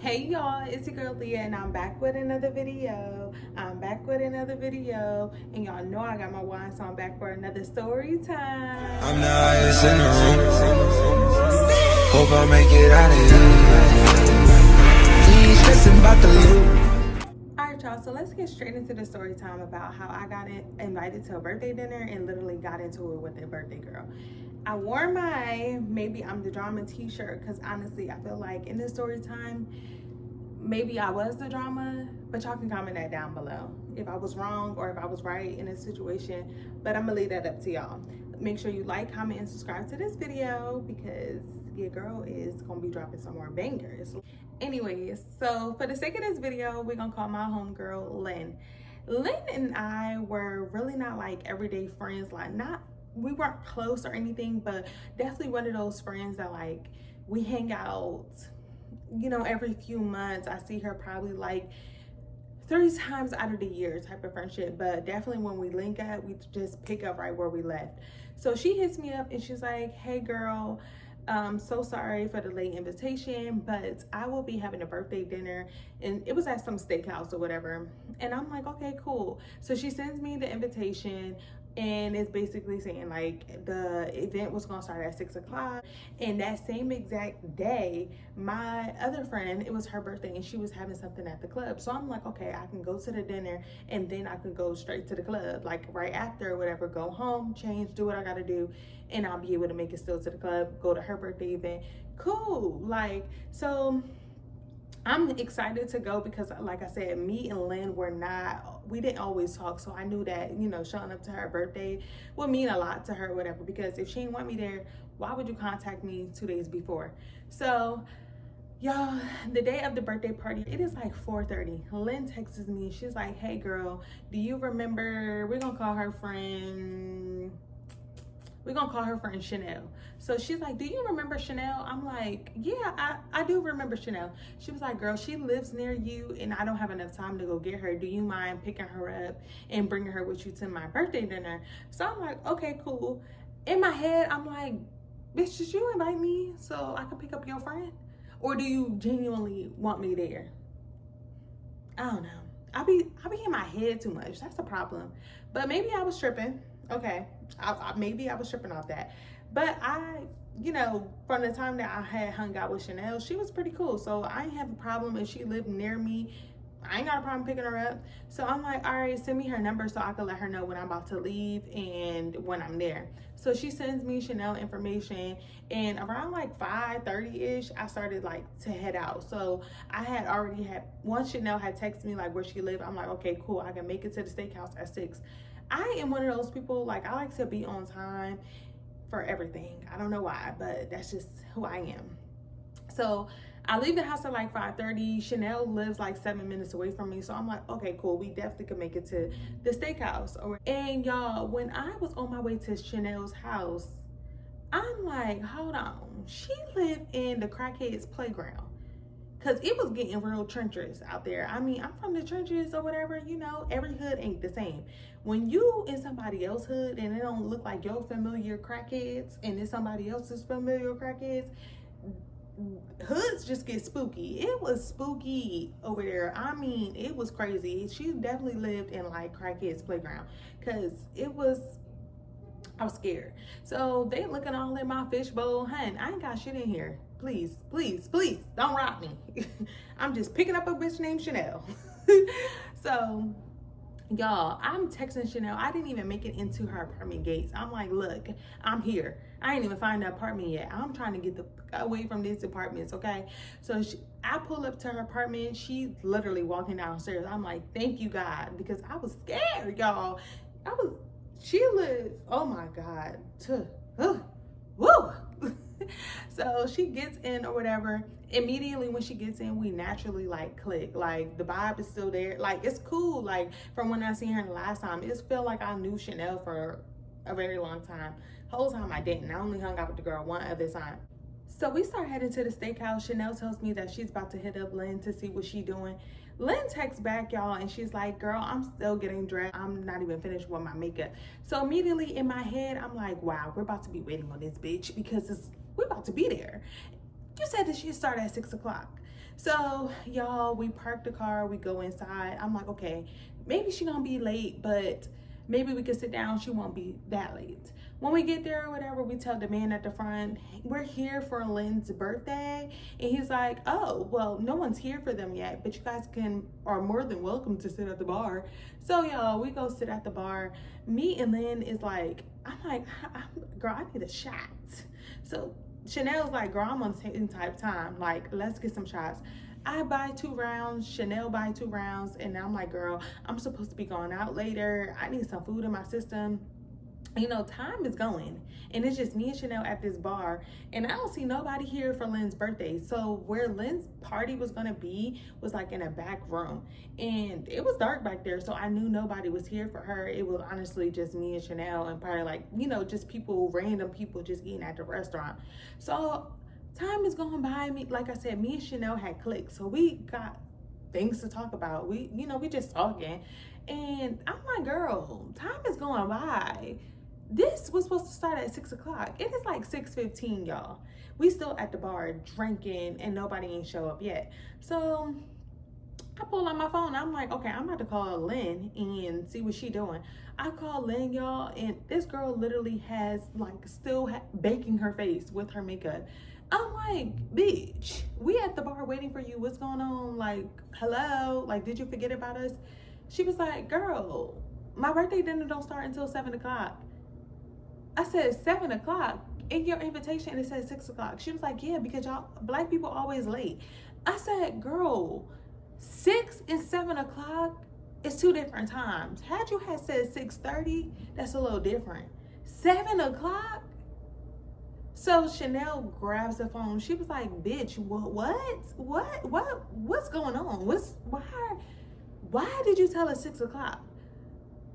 Hey y'all, it's your girl Leah and I'm back with another video. And y'all know I got my wine, so I'm back for another story time. I'm the highest in the room. Hope I make it out of here. Ain't stressing about the loot. Alright y'all, so let's get straight into the story time about how I got invited to a birthday dinner and literally got into it with a birthday girl. I wore my Maybe I'm the Drama t-shirt because honestly I feel like in this story time maybe I was the drama, but y'all can comment that down below if I was wrong or if I was right in this situation, but I'm gonna leave that up to y'all. Make sure you like, comment, and subscribe to this video because your girl is gonna be dropping some more bangers. Anyways, so for the sake of this video, we're gonna call my homegirl Lynn. Lynn and I were really not like everyday friends, like we weren't close or anything, but definitely one of those friends that like we hang out, you know, every few months. I see her probably like 3 times out of the year type of friendship, but definitely when we link up, we just pick up right where we left. So she hits me up and she's like, hey girl, so sorry for the late invitation, but I will be having a birthday dinner, and it was at some steakhouse or whatever. And I'm like, okay, cool. So she sends me the invitation and it's basically saying like the event was gonna start at 6 o'clock, and that same exact day my other friend, it was her birthday and she was having something at the club. So I'm like, okay, I can go to the dinner and then I could go straight to the club like right after or whatever, go home, change, do what I gotta do, and I'll be able to make it still to the club, go to her birthday event. Cool. Like, so I'm excited to go because like I said, me and Lynn we didn't always talk, so I knew that, you know, showing up to her birthday would mean a lot to her, whatever, because if she didn't want me there, why would you contact me 2 days before? So y'all, the day of the birthday party, it is like 4:30. Lynn texts me, she's like, hey girl, do you remember, we're gonna call her friend Chanel. So she's like, do you remember Chanel? I'm like, yeah, I do remember Chanel. She was like, girl, she lives near you and I don't have enough time to go get her. Do you mind picking her up and bringing her with you to my birthday dinner? So I'm like, okay, cool. In my head, I'm like, bitch, did you invite me so I can pick up your friend? Or do you genuinely want me there? I don't know. I be in my head too much. That's the problem. But maybe I was tripping. Okay, maybe I was tripping off that. But you know, from the time that I had hung out with Chanel, she was pretty cool. So I ain't have a problem if she lived near me. I ain't got a problem picking her up. So I'm like, all right, send me her number so I can let her know when I'm about to leave and when I'm there. So she sends me Chanel information, and around like 5:30-ish, I started like to head out. So I had already had, once Chanel had texted me like where she lived, I'm like, okay, cool, I can make it to the steakhouse at 6. I am one of those people, like I like to be on time for everything. I don't know why, but that's just who I am. So I leave the house at like 5:30. Chanel lives like 7 minutes away from me. So I'm like, okay, cool. We definitely could make it to the steakhouse. And y'all, when I was on my way to Chanel's house, I'm like, hold on. She lived in the crackheads playground. Cause it was getting real treacherous out there. I mean, I'm from the trenches or whatever, you know, every hood ain't the same. When you in somebody else's hood and it don't look like your familiar crackheads and it's somebody else's familiar crackheads, hoods just get spooky. It was spooky over there. I mean, it was crazy. She definitely lived in like crackheads playground, cause I was scared. So they looking all in my fishbowl. Hun, I ain't got shit in here. Please, please, please don't rob me. I'm just picking up a bitch named Chanel. So y'all, I'm texting Chanel. I didn't even make it into her apartment gates. I'm like, look, I'm here. I ain't even find the apartment yet. I'm trying to get away from these apartments, okay? So I pull up to her apartment. She's literally walking downstairs. I'm like, thank you, God, because I was scared, y'all. She lived, oh my God, woo. So she gets in or whatever. Immediately when she gets in, we naturally like click. Like the vibe is still there. Like it's cool. Like from when I seen her the last time, it felt like I knew Chanel for a very long time. Whole time I didn't. I only hung out with the girl one other time. So we start heading to the steakhouse. Chanel tells me that she's about to hit up Lynn to see what she's doing. Lynn texts back, y'all, and she's like, girl, I'm still getting dressed. I'm not even finished with my makeup. So immediately in my head, I'm like, wow, we're about to be waiting on this bitch because we're about to be there. You said that she started at 6 o'clock. So y'all, we park the car, we go inside. I'm like, okay, maybe she gonna be late, but maybe we can sit down, she won't be that late. When we get there or whatever, we tell the man at the front, we're here for Lynn's birthday. And he's like, oh, well, no one's here for them yet, but you guys are more than welcome to sit at the bar. So y'all, we go sit at the bar. Me and Lynn is like, I'm like, girl, I need a shot. So Chanel's like, girl, I'm on the same type time. Like, let's get some shots. I buy 2 rounds, Chanel buy 2 rounds, and I'm like, girl, I'm supposed to be going out later. I need some food in my system. You know, time is going, and it's just me and Chanel at this bar, and I don't see nobody here for Lynn's birthday. So where Lynn's party was gonna be was like in a back room, and it was dark back there, so I knew nobody was here for her. It was honestly just me and Chanel, and probably like, you know, just people, random people just eating at the restaurant. So time is going by. Me, like I said, me and Chanel had clicked, so we got things to talk about. We, you know, we just talking, and I'm like, girl, time is going by. This was supposed to start at 6 o'clock. It is like 6:15, y'all. We still at the bar drinking and nobody ain't show up yet. So I pull out my phone. I'm like, okay, I'm about to call Lynn and see what she doing. I call Lynn, y'all, and this girl literally has like still baking her face with her makeup. I'm like, bitch, we at the bar waiting for you. What's going on? Like, hello? Like, did you forget about us? She was like, girl, my birthday dinner don't start until 7 o'clock. I said, 7 o'clock? In your invitation, it says 6 o'clock. She was like, yeah, because y'all, black people always late. I said, girl, 6 and 7 o'clock is 2 different times. Had you had said 6:30, that's a little different. 7 o'clock? So Chanel grabs the phone. She was like, bitch, what's going on? Why did you tell us 6 o'clock?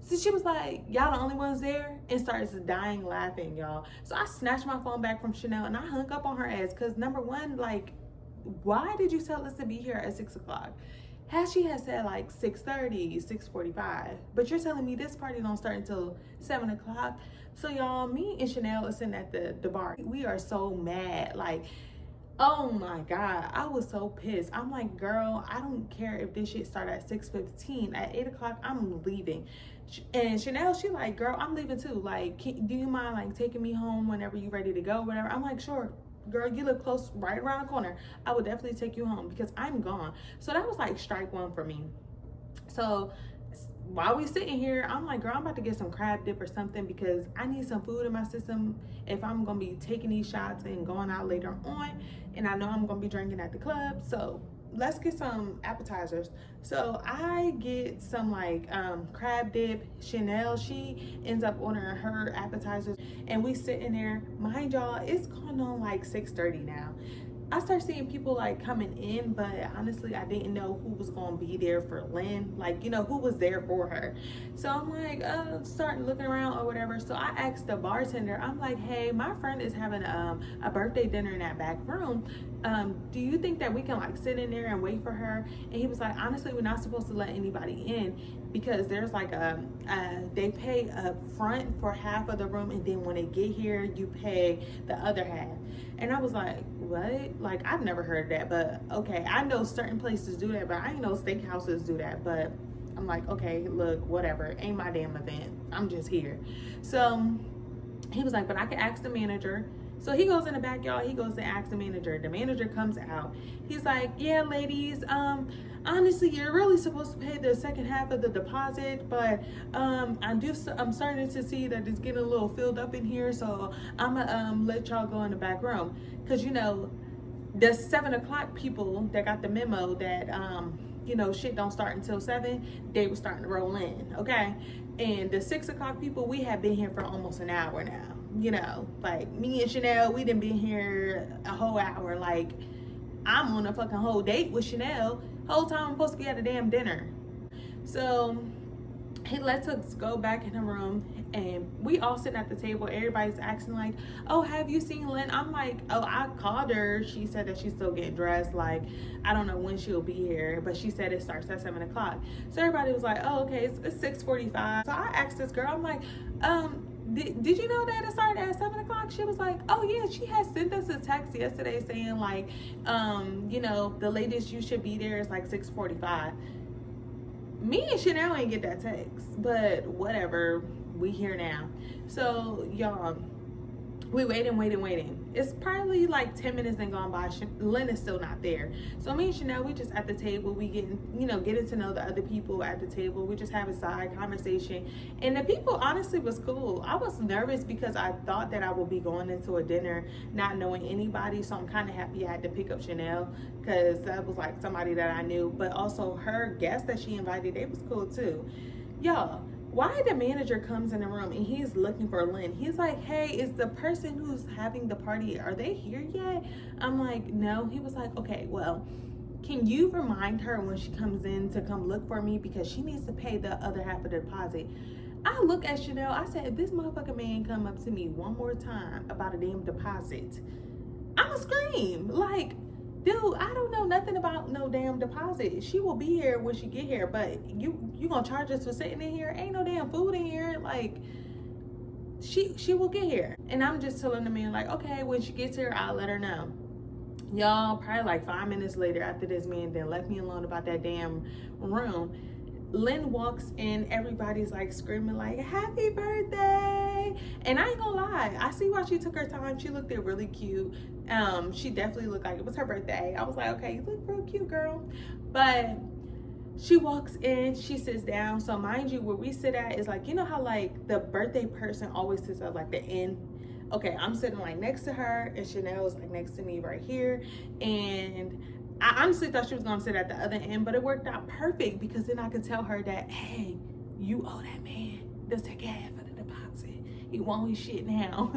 So she was like, y'all the only ones there, and starts dying laughing, y'all. So I snatched my phone back from Chanel and I hung up on her ass, because number one, like, why did you tell us to be here at 6 o'clock? She had said like 6:30, 6:45, but you're telling me this party don't start until 7 o'clock. So y'all, me and Chanel are sitting at the bar. We are so mad, like, oh my God, I was so pissed. I'm like, girl, I don't care if this shit start at 6:15. At 8 o'clock, I'm leaving. And Chanel, she like, girl, I'm leaving too. Like, do you mind like taking me home whenever you ready to go, whatever? I'm like, sure. Girl, you live close, right around the corner. I would definitely take you home because I'm gone. So that was like strike one for me. So while we sitting here, I'm like, girl, I'm about to get some crab dip or something because I need some food in my system if I'm gonna be taking these shots and going out later on, and I know I'm gonna be drinking at the club. So let's get some appetizers. So I get some like crab dip. Chanel, she ends up ordering her appetizers, and we sitting there. Mind y'all, it's going on like 6:30 now. I start seeing people like coming in, but honestly, I didn't know who was gonna be there for Lynn, like, you know, who was there for her. So I'm like, starting looking around or whatever. So I asked the bartender, I'm like, hey, my friend is having a birthday dinner in that back room. Do you think that we can like sit in there and wait for her? And he was like, honestly, we're not supposed to let anybody in because there's like they pay up front for half of the room, and then when they get here, you pay the other half. And I was like, what? Like, I've never heard of that, but okay. I know certain places do that, but I ain't know steakhouses do that. But I'm like, okay, look, whatever. Ain't my damn event. I'm just here. So he was like, but I can ask the manager. So he goes in the back, y'all. He goes to ask the manager. The manager comes out. He's like, yeah, ladies, honestly, you're really supposed to pay the second half of the deposit, but I'm starting to see that it's getting a little filled up in here, so I'm gonna let y'all go in the back room. Because, you know, the 7 o'clock people that got the memo that you know, shit don't start until 7, they were starting to roll in, okay? And the 6 o'clock people, we have been here for almost an hour now. You know, like me and Chanel, we done been here a whole hour. Like, I'm on a fucking whole date with Chanel. Whole time I'm supposed to be at a damn dinner. So he lets us go back in the room, and we all sitting at the table. Everybody's asking like, oh, have you seen Lynn? I'm like, oh, I called her. She said that she's still getting dressed. Like, I don't know when she'll be here, but she said it starts at 7 o'clock. So everybody was like, oh, okay, it's 6:45. So I asked this girl, I'm like, did you know that it started at 7 o'clock? She was like, oh yeah, she had sent us a text yesterday saying like, you know, the latest you should be there is like 6:45. Me and Chanel ain't get that text, but whatever, we here now. So y'all, we waiting. It's probably like 10 minutes then gone by. Lynn is still not there. So me and Chanel, we just at the table. We getting to know the other people at the table. We just have a side conversation. And the people honestly was cool. I was nervous because I thought that I would be going into a dinner not knowing anybody. So I'm kind of happy I had to pick up Chanel because that was like somebody that I knew. But also her guests that she invited, they was cool too. Y'all, why the manager comes in the room and he's looking for Lynn? He's like, hey, is the person who's having the party, are they here yet? I'm like, no. He was like, okay, well, can you remind her when she comes in to come look for me because she needs to pay the other half of the deposit. I look at Chanel, I said, if this motherfucking man come up to me one more time about a damn deposit, I'ma scream. Like, dude, I don't know nothing about no damn deposit. She will be here when she get here, but you gonna charge us for sitting in here? Ain't no damn food in here. Like, she will get here. And I'm just telling the man like, okay, when she gets here, I'll let her know. Y'all, probably like 5 minutes later after this man then left me alone about that damn room, Lynn walks in, everybody's like screaming like, happy birthday. And I ain't gonna lie, I see why she took her time. She looked there really cute. She definitely looked like it was her birthday. I was like, okay, you look real cute, girl. But she walks in, she sits down. So mind you, where we sit at is like, you know how like the birthday person always sits at like the end. Okay, I'm sitting like next to her and Chanel is like next to me right here. And I honestly thought she was gonna sit at the other end, but it worked out perfect because then I could tell her that, hey, you owe that man the second half of the deposit. He want his shit now.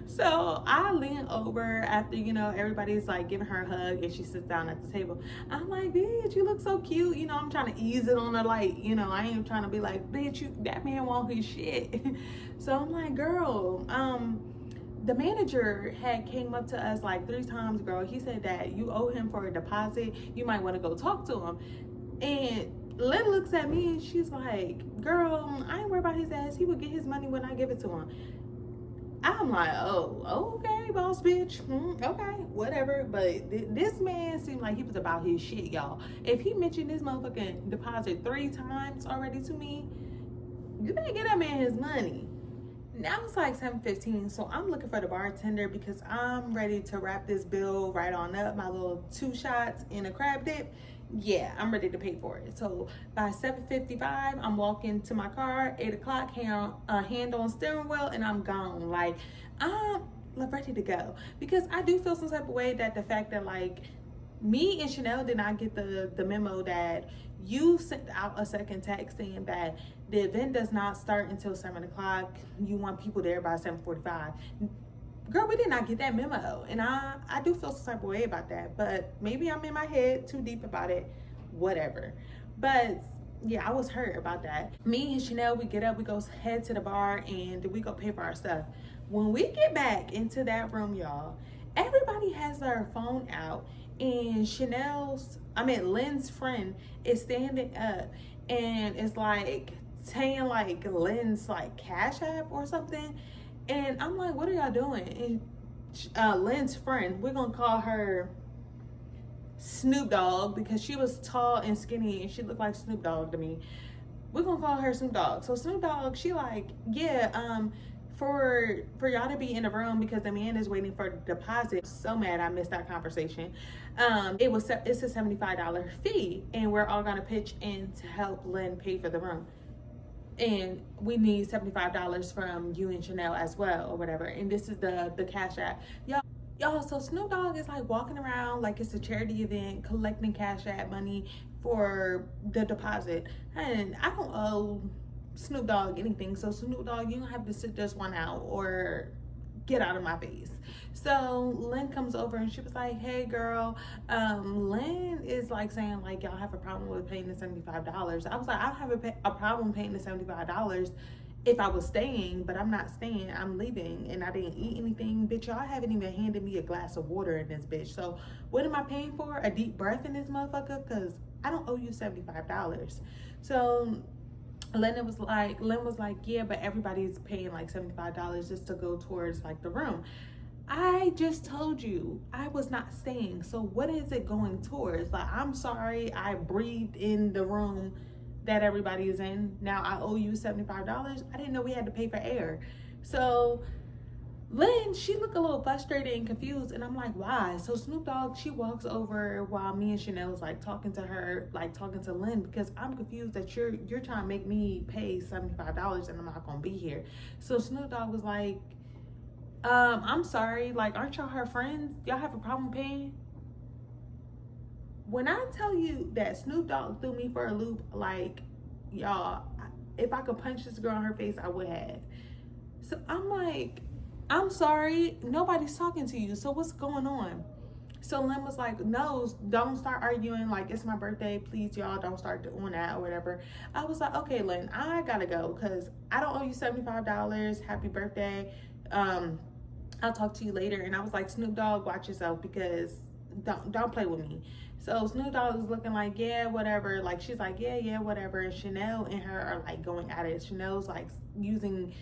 So I lean over after, everybody's like giving her a hug and she sits down at the table. I'm like, bitch, you look so cute. I'm trying to ease it on her like, I ain't trying to be like, bitch, that man want his shit. So I'm like, girl, the manager had came up to us like 3 times, girl. He said that you owe him for a deposit. You might want to go talk to him. And Lynn looks at me and she's like, girl, I ain't worried about his ass. He will get his money when I give it to him. I'm like, oh, okay, boss bitch. Okay, whatever. But this man seemed like he was about his shit, y'all. If he mentioned this motherfucking deposit 3 times already to me, you better get that man his money. Now it's like 7:15, so I'm looking for the bartender because I'm ready to wrap this bill right on up. My little 2 shots and a crab dip. Yeah, I'm ready to pay for it. So by 7:55, I'm walking to my car. 8 o'clock, hand on steering wheel, and I'm gone. Like, I'm ready to go because I do feel some type of way that the fact that like me and Chanel did not get the memo that you sent out a second text saying that the event does not start until 7 o'clock. You want people there by 7:45. Girl, we did not get that memo. And I do feel some type of way about that. But maybe I'm in my head too deep about it. Whatever. But yeah, I was hurt about that. Me and Chanel, we get up, we go head to the bar and we go pay for our stuff. When we get back into that room, y'all, everybody has their phone out. And Lynn's friend is standing up and it's like saying like Lynn's like Cash App or something. And I'm like, what are y'all doing? And Lynn's friend, we're gonna call her Snoop Dogg because she was tall and skinny and she looked like Snoop Dogg to me. We're gonna call her Snoop Dogg. So Snoop Dogg, she like, yeah, for y'all to be in the room because the man is waiting for the deposit. So mad I missed that conversation. It's a $75 fee and we're all gonna pitch in to help Lynn pay for the room. And we need $75 from you and Chanel as well or whatever. And this is the Cash App. Y'all, so Snoop Dogg is like walking around like it's a charity event collecting Cash App money for the deposit. And I don't owe Snoop Dogg anything. So Snoop Dogg, you don't have to sit this one out or get out of my face. So Lynn comes over and she was like, hey girl, Lynn is like saying like y'all have a problem with paying the $75. I was like, I don't have a problem paying the $75 if I was staying, but I'm not staying. I'm leaving and I didn't eat anything. Bitch, y'all haven't even handed me a glass of water in this bitch. So what am I paying for? A deep breath in this motherfucker? Because I don't owe you $75. So Lynn was like, yeah, but everybody's paying like $75 just to go towards like the room. I just told you I was not staying. So what is it going towards? Like, I'm sorry, I breathed in the room that everybody is in. Now I owe you $75. I didn't know we had to pay for air. So Lynn, she looked a little frustrated and confused, and I'm like, why? So Snoop Dogg, she walks over while me and Chanel was like talking to her, like talking to Lynn, because I'm confused that you're trying to make me pay $75 and I'm not gonna be here. So Snoop Dogg was like, I'm sorry, like, aren't y'all her friends? Y'all have a problem paying? When I tell you that Snoop Dogg threw me for a loop, like, y'all, if I could punch this girl in her face, I would have. So I'm like, I'm sorry, nobody's talking to you. So what's going on? So Lynn was like, no, don't start arguing. Like, it's my birthday. Please, y'all, don't start doing that or whatever. I was like, okay, Lynn, I gotta go because I don't owe you $75. Happy birthday. I'll talk to you later. And I was like, Snoop Dogg, watch yourself because don't play with me. So Snoop Dogg is looking like, yeah, whatever. Like, she's like, yeah, whatever. And Chanel and her are like going at it. Chanel's like using,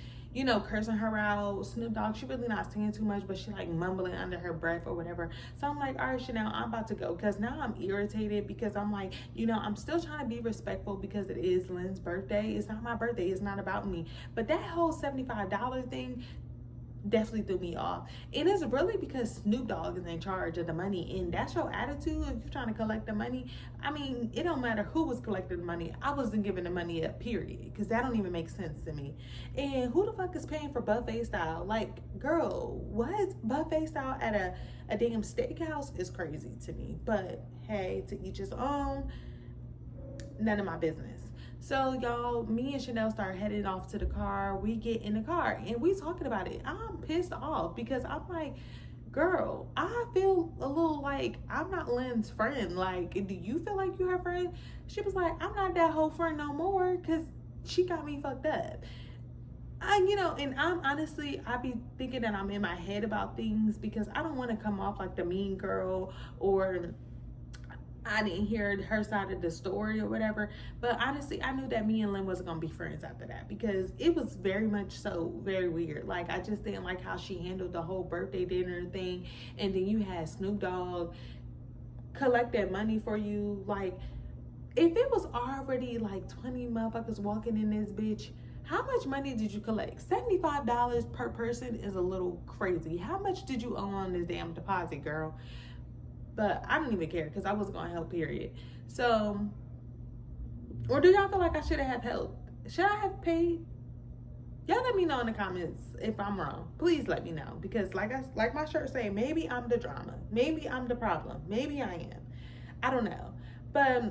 cursing her out. Snoop Dogg, she really not saying too much, but she like mumbling under her breath or whatever. So I'm like, all right, Chanel, I'm about to go because now I'm irritated because I'm like, I'm still trying to be respectful because it is Lynn's birthday. It's not my birthday. It's not about me. But that whole $75 thing definitely threw me off. And it's really because Snoop Dogg is in charge of the money, and that's your attitude. If you're trying to collect the money, I mean, it don't matter who was collecting the money. I wasn't giving the money up, period, because that don't even make sense to me. And who the fuck is paying for buffet style? Like, girl, what? Buffet style at a damn steakhouse is crazy to me. But hey, to each his own. None of my business. So y'all, me and Chanel start heading off to the car. We get in the car and we talking about it. I'm pissed off because I'm like, girl, I feel a little like I'm not Lynn's friend. Like, do you feel like you're her friend? She was like, I'm not that whole friend no more because she got me fucked up. And I'm honestly, I be thinking that I'm in my head about things because I don't want to come off like the mean girl or I didn't hear her side of the story or whatever. But honestly, I knew that me and Lynn wasn't going to be friends after that because it was very much so very weird. Like, I just didn't like how she handled the whole birthday dinner thing. And then you had Snoop Dogg collect that money for you. Like, if it was already like 20 motherfuckers walking in this bitch, how much money did you collect? $75 per person is a little crazy. How much did you owe on this damn deposit, girl? But I don't even care because I wasn't going to help, period. So, or do y'all feel like I should have helped? Should I have paid? Y'all let me know in the comments if I'm wrong. Please let me know because like my shirt say, maybe I'm the drama. Maybe I'm the problem. Maybe I am. I don't know. But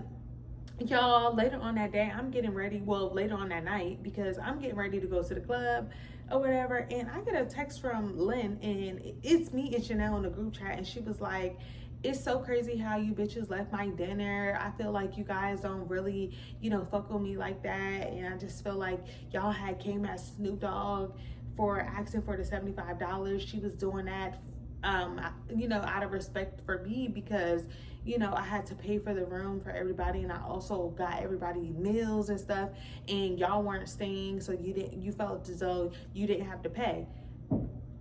y'all, later on that day, I'm getting ready. Well, later on that night because I'm getting ready to go to the club or whatever. And I get a text from Lynn and it's me and Chanel in the group chat. And she was like, it's so crazy how you bitches left my dinner. I feel like you guys don't really, fuck with me like that. And I just feel like y'all had came at Snoop Dogg for asking for the $75. She was doing that, out of respect for me because, I had to pay for the room for everybody. And I also got everybody meals and stuff. And y'all weren't staying. So you felt as though you didn't have to pay.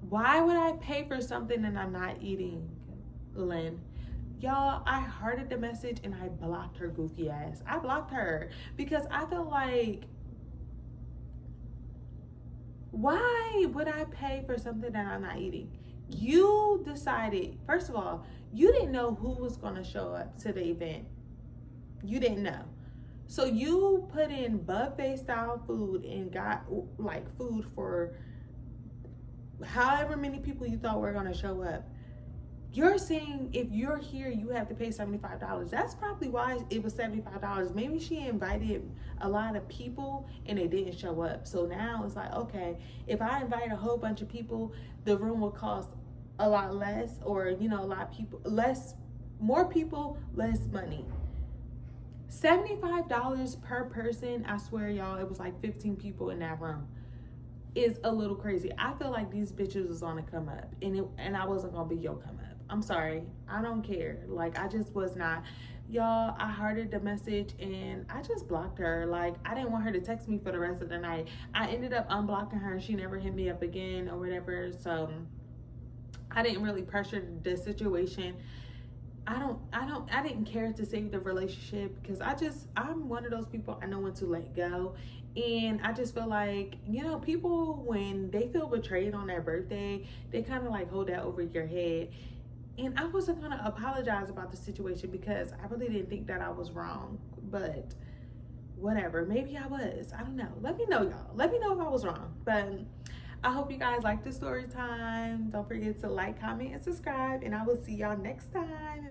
Why would I pay for something that I'm not eating, Lynn? Y'all, I hearted the message and I blocked her goofy ass. I blocked her because I felt like, why would I pay for something that I'm not eating? You decided, first of all, you didn't know who was going to show up to the event. You didn't know. So you put in buffet style food and got like food for however many people you thought were going to show up. You're saying if you're here, you have to pay $75. That's probably why it was $75. Maybe she invited a lot of people and they didn't show up. So now it's like, okay, if I invite a whole bunch of people, the room will cost a lot less, or, a lot of people, more people, less money. $75 per person, I swear, y'all, it was like 15 people in that room. Is a little crazy. I feel like these bitches was on a come up and I wasn't gonna be your come up. I'm sorry. I don't care. Like, I just was not. Y'all, I hearted the message and I just blocked her. Like, I didn't want her to text me for the rest of the night. I ended up unblocking her. She never hit me up again or whatever. So I didn't really pressure the situation. I didn't care to save the relationship because I'm one of those people, I know when to let go. And I just feel like, people, when they feel betrayed on their birthday, they kind of like hold that over your head. And I wasn't going to apologize about the situation because I really didn't think that I was wrong. But whatever, maybe I was. I don't know. Let me know, y'all. Let me know if I was wrong. But I hope you guys like the story time. Don't forget to like, comment, and subscribe. And I will see y'all next time.